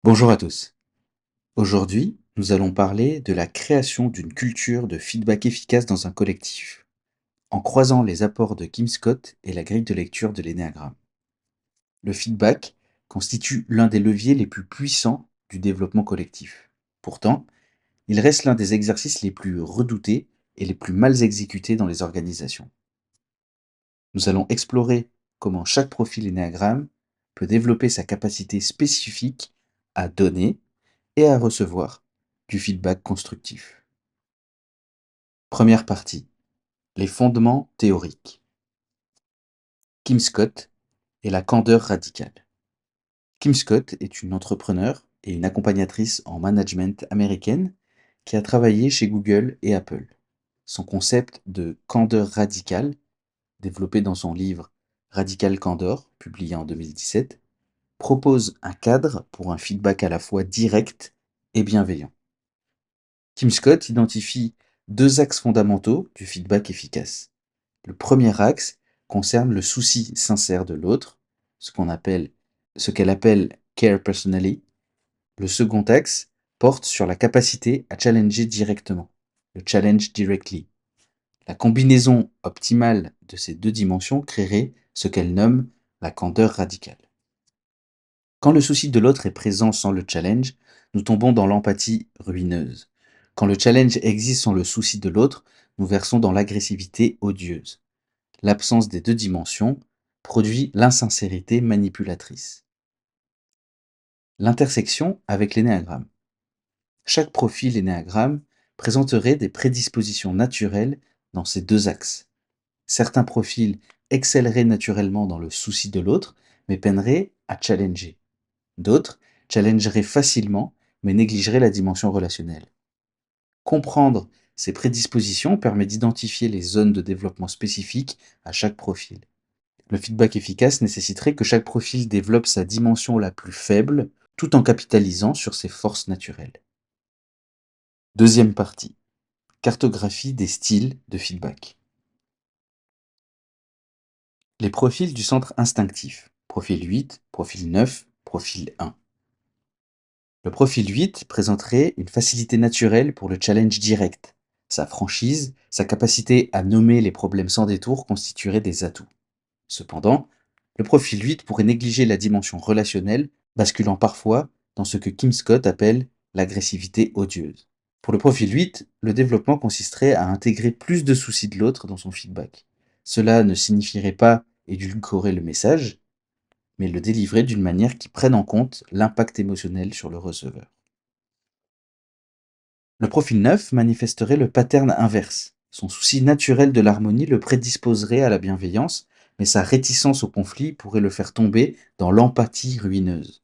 Bonjour à tous. Aujourd'hui, nous allons parler de la création d'une culture de feedback efficace dans un collectif, en croisant les apports de Kim Scott et la grille de lecture de l'énéagramme. Le feedback constitue l'un des leviers les plus puissants du développement collectif. Pourtant, il reste l'un des exercices les plus redoutés et les plus mal exécutés dans les organisations. Nous allons explorer comment chaque profil énéagramme peut développer sa capacité spécifique à donner et à recevoir du feedback constructif. Première partie, les fondements théoriques. Kim Scott et la candeur radicale. Kim Scott est une entrepreneure et une accompagnatrice en management américaine qui a travaillé chez Google et Apple. Son concept de candeur radicale, développé dans son livre Radical Candor, publié en 2017, propose un cadre pour un feedback à la fois direct et bienveillant. Kim Scott identifie deux axes fondamentaux du feedback efficace. Le premier axe concerne le souci sincère de l'autre, ce qu'elle appelle care personally. Le second axe porte sur la capacité à challenger directement, le challenge directly. La combinaison optimale de ces deux dimensions créerait ce qu'elle nomme la candeur radicale. Quand le souci de l'autre est présent sans le challenge, nous tombons dans l'empathie ruineuse. Quand le challenge existe sans le souci de l'autre, nous versons dans l'agressivité odieuse. L'absence des deux dimensions produit l'insincérité manipulatrice. L'intersection avec l'énéagramme. Chaque profil énéagramme présenterait des prédispositions naturelles dans ces deux axes. Certains profils excelleraient naturellement dans le souci de l'autre, mais peineraient à challenger. D'autres challengeraient facilement, mais négligeraient la dimension relationnelle. Comprendre ces prédispositions permet d'identifier les zones de développement spécifiques à chaque profil. Le feedback efficace nécessiterait que chaque profil développe sa dimension la plus faible tout en capitalisant sur ses forces naturelles. Deuxième partie, cartographie des styles de feedback. Les profils du centre instinctif. Profil 8, profil 9, profil 1. Le profil 8 présenterait une facilité naturelle pour le challenge direct. Sa franchise, sa capacité à nommer les problèmes sans détour constitueraient des atouts. Cependant, le profil 8 pourrait négliger la dimension relationnelle, basculant parfois dans ce que Kim Scott appelle l'agressivité odieuse. Pour le profil 8, le développement consisterait à intégrer plus de soucis de l'autre dans son feedback. Cela ne signifierait pas édulcorer le message, mais le délivrer d'une manière qui prenne en compte l'impact émotionnel sur le receveur. Le profil 9 manifesterait le pattern inverse. Son souci naturel de l'harmonie le prédisposerait à la bienveillance, mais sa réticence au conflit pourrait le faire tomber dans l'empathie ruineuse.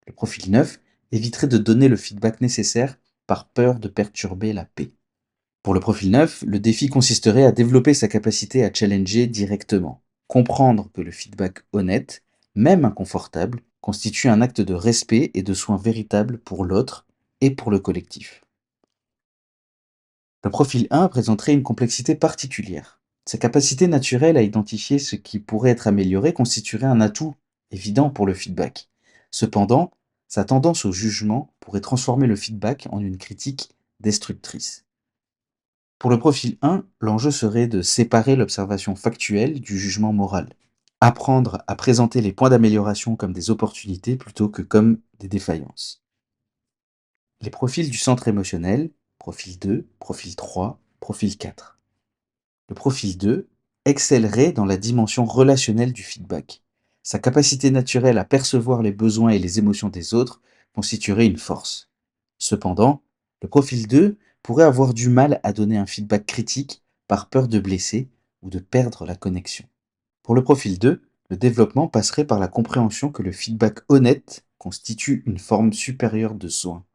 Le profil 9 éviterait de donner le feedback nécessaire par peur de perturber la paix. Pour le profil 9, le défi consisterait à développer sa capacité à challenger directement. Comprendre que le feedback honnête, même inconfortable, constitue un acte de respect et de soin véritable pour l'autre et pour le collectif. Le profil 1 présenterait une complexité particulière. Sa capacité naturelle à identifier ce qui pourrait être amélioré constituerait un atout évident pour le feedback. Cependant, sa tendance au jugement pourrait transformer le feedback en une critique destructrice. Pour le profil 1, l'enjeu serait de séparer l'observation factuelle du jugement moral. Apprendre à présenter les points d'amélioration comme des opportunités plutôt que comme des défaillances. Les profils du centre émotionnel, profil 2, profil 3, profil 4. Le profil 2 excellerait dans la dimension relationnelle du feedback. Sa capacité naturelle à percevoir les besoins et les émotions des autres constituerait une force. Cependant, le profil 2 pourrait avoir du mal à donner un feedback critique par peur de blesser ou de perdre la connexion. Pour le profil 2, le développement passerait par la compréhension que le feedback honnête constitue une forme supérieure de soin.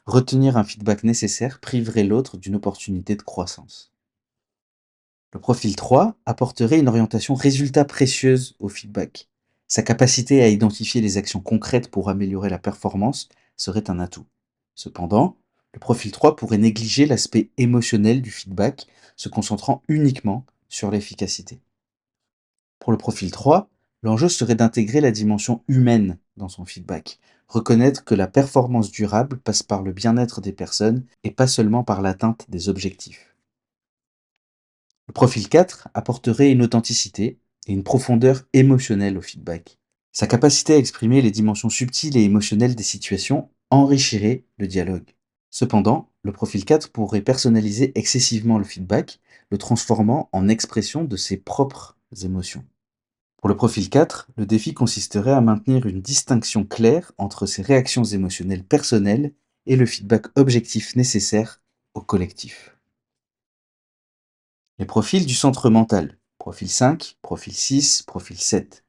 Retenir un feedback nécessaire priverait l'autre d'une opportunité de croissance. Le profil 3 apporterait une orientation résultat précieuse au feedback. Sa capacité à identifier les actions concrètes pour améliorer la performance serait un atout. Cependant, le profil 3 pourrait négliger l'aspect émotionnel du feedback, se concentrant uniquement sur l'efficacité. Pour le profil 3, L'enjeu serait d'intégrer la dimension humaine dans son feedback, reconnaître que la performance durable passe par le bien-être des personnes et pas seulement par l'atteinte des objectifs. Le profil 4 apporterait une authenticité et une profondeur émotionnelle au feedback. Sa capacité à exprimer les dimensions subtiles et émotionnelles des situations enrichirait le dialogue. Cependant, le profil 4 pourrait personnaliser excessivement le feedback, le transformant en expression de ses propres émotions. Pour le profil 4, le défi consisterait à maintenir une distinction claire entre ses réactions émotionnelles personnelles et le feedback objectif nécessaire au collectif. Les profils du centre mental. Profil 5, profil 6, profil 7.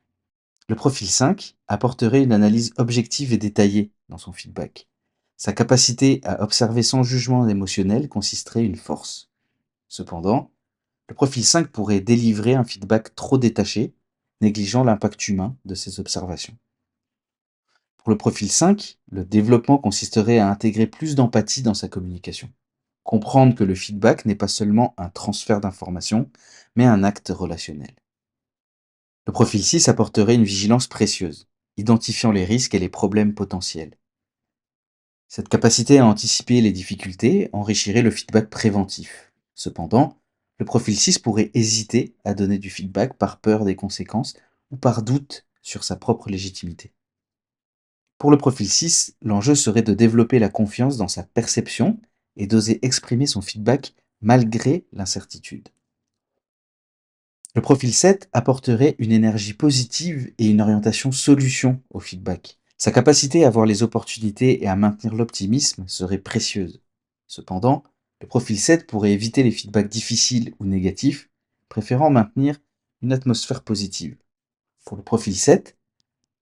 Le profil 5 apporterait une analyse objective et détaillée dans son feedback. Sa capacité à observer sans jugement émotionnel consisterait une force. Cependant, le profil 5 pourrait délivrer un feedback trop détaché, négligeant l'impact humain de ses observations. Pour le profil 5, le développement consisterait à intégrer plus d'empathie dans sa communication. Comprendre que le feedback n'est pas seulement un transfert d'informations, mais un acte relationnel. Le profil 6 apporterait une vigilance précieuse, identifiant les risques et les problèmes potentiels. Cette capacité à anticiper les difficultés enrichirait le feedback préventif. Cependant, le profil 6 pourrait hésiter à donner du feedback par peur des conséquences ou par doute sur sa propre légitimité. Pour le profil 6, l'enjeu serait de développer la confiance dans sa perception et d'oser exprimer son feedback malgré l'incertitude. Le profil 7 apporterait une énergie positive et une orientation solution au feedback. Sa capacité à voir les opportunités et à maintenir l'optimisme serait précieuse. Cependant, le profil 7 pourrait éviter les feedbacks difficiles ou négatifs, préférant maintenir une atmosphère positive. Pour le profil 7,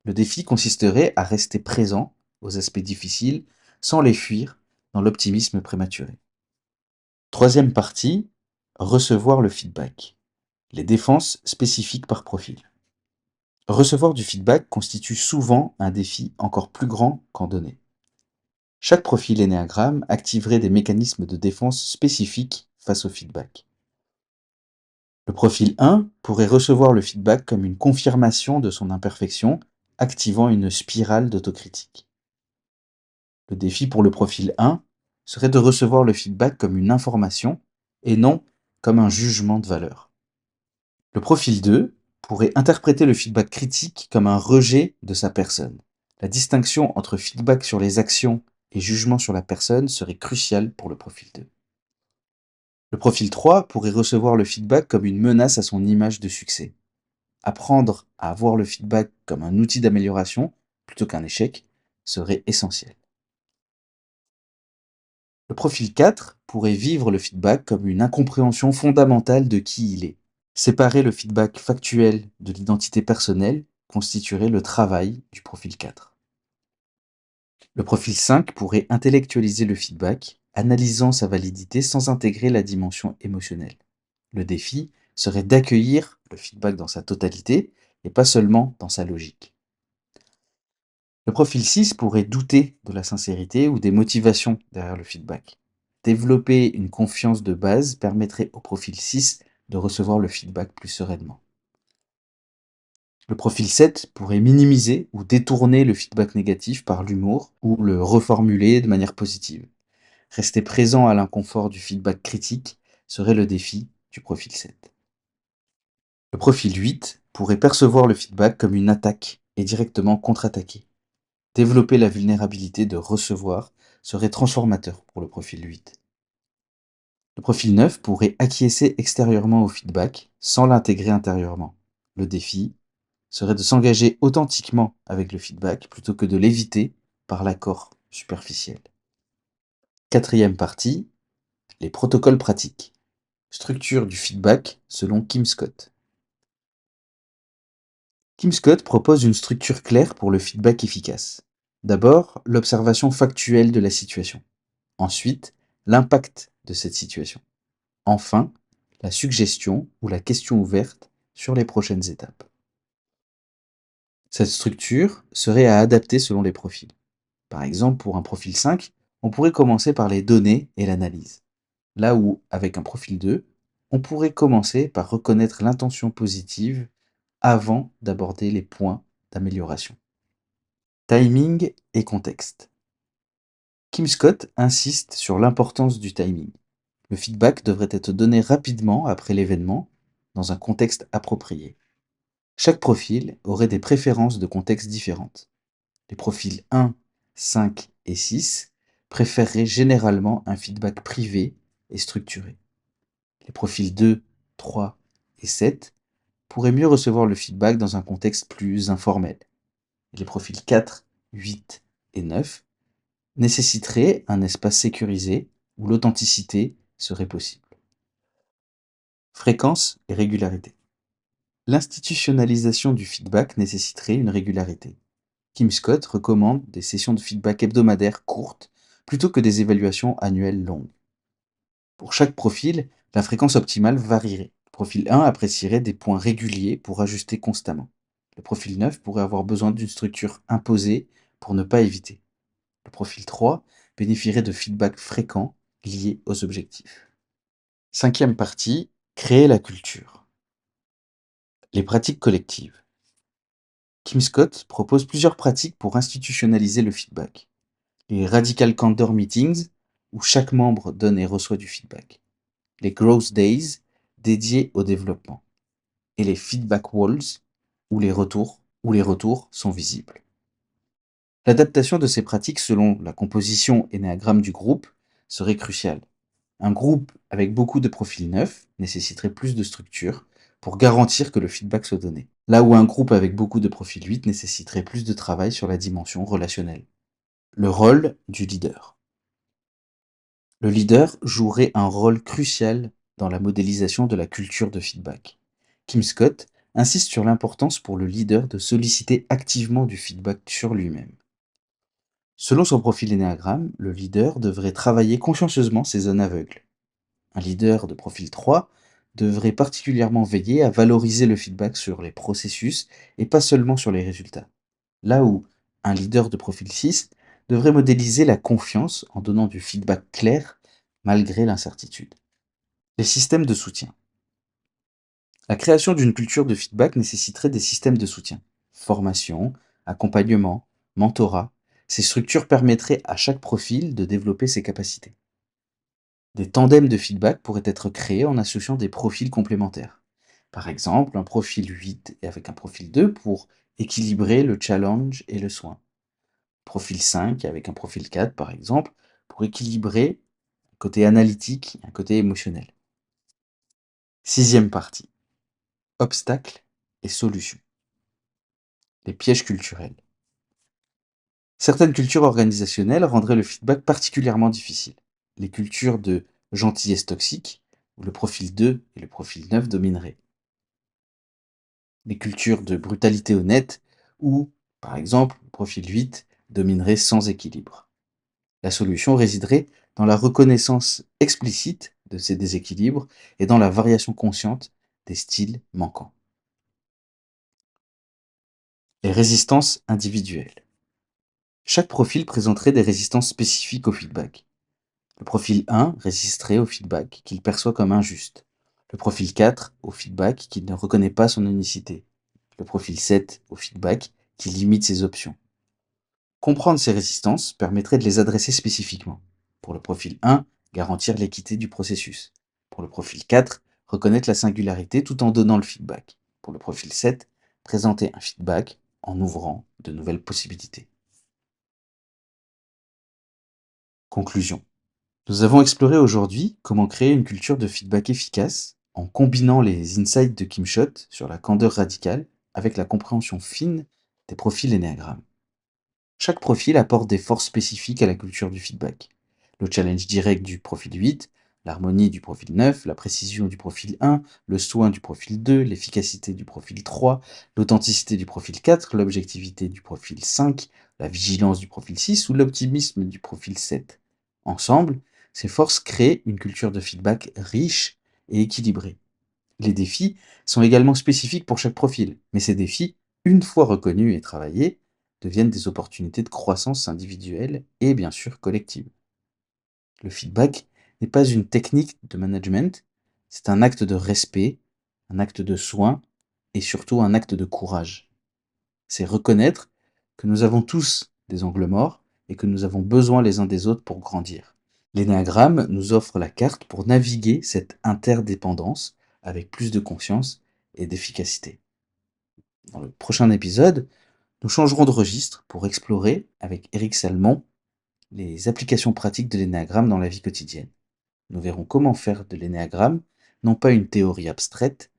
le défi consisterait à rester présent aux aspects difficiles sans les fuir dans l'optimisme prématuré. Troisième partie, recevoir le feedback. Les défenses spécifiques par profil. Recevoir du feedback constitue souvent un défi encore plus grand qu'en donner. Chaque profil énéagramme activerait des mécanismes de défense spécifiques face au feedback. Le profil 1 pourrait recevoir le feedback comme une confirmation de son imperfection, activant une spirale d'autocritique. Le défi pour le profil 1 serait de recevoir le feedback comme une information et non comme un jugement de valeur. Le profil 2 pourrait interpréter le feedback critique comme un rejet de sa personne. La distinction entre feedback sur les actions et jugement sur la personne serait cruciale pour le profil 2. Le profil 3 pourrait recevoir le feedback comme une menace à son image de succès. Apprendre à voir le feedback comme un outil d'amélioration plutôt qu'un échec serait essentiel. Le profil 4 pourrait vivre le feedback comme une incompréhension fondamentale de qui il est. Séparer le feedback factuel de l'identité personnelle constituerait le travail du profil 4. Le profil 5 pourrait intellectualiser le feedback, analysant sa validité sans intégrer la dimension émotionnelle. Le défi serait d'accueillir le feedback dans sa totalité et pas seulement dans sa logique. Le profil 6 pourrait douter de la sincérité ou des motivations derrière le feedback. Développer une confiance de base permettrait au profil 6 de recevoir le feedback plus sereinement. Le profil 7 pourrait minimiser ou détourner le feedback négatif par l'humour ou le reformuler de manière positive. Rester présent à l'inconfort du feedback critique serait le défi du profil 7. Le profil 8 pourrait percevoir le feedback comme une attaque et directement contre-attaquer. Développer la vulnérabilité de recevoir serait transformateur pour le profil 8. Le profil 9 pourrait acquiescer extérieurement au feedback sans l'intégrer intérieurement. Le défi serait de s'engager authentiquement avec le feedback plutôt que de l'éviter par l'accord superficiel. Quatrième partie, les protocoles pratiques. Structure du feedback selon Kim Scott. Kim Scott propose une structure claire pour le feedback efficace. D'abord, l'observation factuelle de la situation. Ensuite, l'impact de cette situation. Enfin, la suggestion ou la question ouverte sur les prochaines étapes. Cette structure serait à adapter selon les profils. Par exemple, pour un profil 5, on pourrait commencer par les données et l'analyse. Là où, avec un profil 2, on pourrait commencer par reconnaître l'intention positive avant d'aborder les points d'amélioration. Timing et contexte. Kim Scott insiste sur l'importance du timing. Le feedback devrait être donné rapidement après l'événement, dans un contexte approprié. Chaque profil aurait des préférences de contexte différentes. Les profils 1, 5 et 6 préféreraient généralement un feedback privé et structuré. Les profils 2, 3 et 7 pourraient mieux recevoir le feedback dans un contexte plus informel. Les profils 4, 8 et 9 nécessiteraient un espace sécurisé où l'authenticité serait possible. Fréquence et régularité. L'institutionnalisation du feedback nécessiterait une régularité. Kim Scott recommande des sessions de feedback hebdomadaires courtes plutôt que des évaluations annuelles longues. Pour chaque profil, la fréquence optimale varierait. Le profil 1 apprécierait des points réguliers pour ajuster constamment. Le profil 9 pourrait avoir besoin d'une structure imposée pour ne pas éviter. Le profil 3 bénéficierait de feedback fréquents liés aux objectifs. Cinquième partie, créer la culture. Les pratiques collectives. Kim Scott propose plusieurs pratiques pour institutionnaliser le feedback. Les Radical Candor Meetings, où chaque membre donne et reçoit du feedback. Les Growth Days, dédiés au développement. Et les Feedback Walls, où les retours sont visibles. L'adaptation de ces pratiques selon la composition énéagramme du groupe serait cruciale. Un groupe avec beaucoup de profils neufs nécessiterait plus de structure pour garantir que le feedback soit donné, là où un groupe avec beaucoup de profils 8 nécessiterait plus de travail sur la dimension relationnelle. Le rôle du leader. Le leader jouerait un rôle crucial dans la modélisation de la culture de feedback. Kim Scott insiste sur l'importance pour le leader de solliciter activement du feedback sur lui-même. Selon son profil énéagramme, le leader devrait travailler consciencieusement ses zones aveugles. Un leader de profil 3 devrait particulièrement veiller à valoriser le feedback sur les processus et pas seulement sur les résultats. Là où un leader de profil 6 devrait modéliser la confiance en donnant du feedback clair malgré l'incertitude. Les systèmes de soutien. La création d'une culture de feedback nécessiterait des systèmes de soutien. Formation, accompagnement, mentorat. Ces structures permettraient à chaque profil de développer ses capacités. Des tandems de feedback pourraient être créés en associant des profils complémentaires. Par exemple, un profil 8 avec un profil 2 pour équilibrer le challenge et le soin. Profil 5 avec un profil 4 par exemple pour équilibrer un côté analytique et un côté émotionnel. Sixième partie. Obstacles et solutions. Les pièges culturels. Certaines cultures organisationnelles rendraient le feedback particulièrement difficile. Les cultures de gentillesse toxique, où le profil 2 et le profil 9 domineraient. Les cultures de brutalité honnête, où, par exemple, le profil 8 dominerait sans équilibre. La solution résiderait dans la reconnaissance explicite de ces déséquilibres et dans la variation consciente des styles manquants. Les résistances individuelles. Chaque profil présenterait des résistances spécifiques au feedback. Le profil 1 résisterait au feedback qu'il perçoit comme injuste. Le profil 4 au feedback qu'il ne reconnaît pas son unicité. Le profil 7 au feedback qui limite ses options. Comprendre ces résistances permettrait de les adresser spécifiquement. Pour le profil 1, garantir l'équité du processus. Pour le profil 4, reconnaître la singularité tout en donnant le feedback. Pour le profil 7, présenter un feedback en ouvrant de nouvelles possibilités. Conclusion. Nous avons exploré aujourd'hui comment créer une culture de feedback efficace en combinant les insights de Kim Schott sur la candeur radicale avec la compréhension fine des profils énéagrammes. Chaque profil apporte des forces spécifiques à la culture du feedback. Le challenge direct du profil 8, l'harmonie du profil 9, la précision du profil 1, le soin du profil 2, l'efficacité du profil 3, l'authenticité du profil 4, l'objectivité du profil 5, la vigilance du profil 6 ou l'optimisme du profil 7. Ensemble, ces forces créent une culture de feedback riche et équilibrée. Les défis sont également spécifiques pour chaque profil, mais ces défis, une fois reconnus et travaillés, deviennent des opportunités de croissance individuelle et bien sûr collective. Le feedback n'est pas une technique de management, c'est un acte de respect, un acte de soin et surtout un acte de courage. C'est reconnaître que nous avons tous des angles morts et que nous avons besoin les uns des autres pour grandir. L'énéagramme nous offre la carte pour naviguer cette interdépendance avec plus de conscience et d'efficacité. Dans le prochain épisode, nous changerons de registre pour explorer, avec Éric Salmon, les applications pratiques de l'énéagramme dans la vie quotidienne. Nous verrons comment faire de l'énéagramme non pas une théorie abstraite,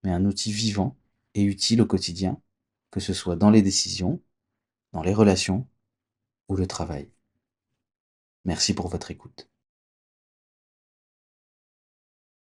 mais un outil vivant et utile au quotidien, que ce soit dans les décisions, dans les relations ou le travail. Merci pour votre écoute.